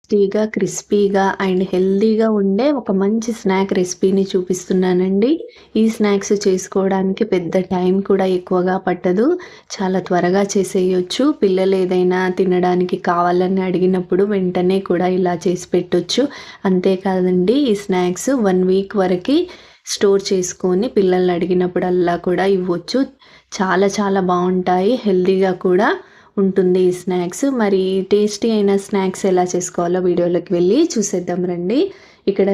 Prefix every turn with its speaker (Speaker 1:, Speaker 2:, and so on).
Speaker 1: టేస్టీగా, క్రిస్పీగా అండ్ హెల్తీగా ఉండే ఒక మంచి స్నాక్ రెసిపీని చూపిస్తున్నానండి. ఈ స్నాక్స్ చేసుకోవడానికి పెద్ద టైం కూడా ఎక్కువగా పట్టదు. చాలా త్వరగా చేసేయొచ్చు. పిల్లలు ఏదైనా తినడానికి కావాలని అడిగినప్పుడు వెంటనే కూడా ఇలా చేసి పెట్టొచ్చు. అంతేకాదండి ఈ స్నాక్స్ 1 వీక్ వరకి స్టోర్ చేసుకొని పిల్లల్ని అడిగినప్పుడల్లా కూడా ఇవ్వచ్చు. చాలా చాలా బావుంటాయి. హెల్తీగా కూడా ఉంటుంది ఈ స్నాక్స్. మరి టేస్టీ అయిన స్నాక్స్ ఎలా చేసుకోవాలో వీడియోలోకి వెళ్ళి చూసేద్దాం రండి. ఇక్కడ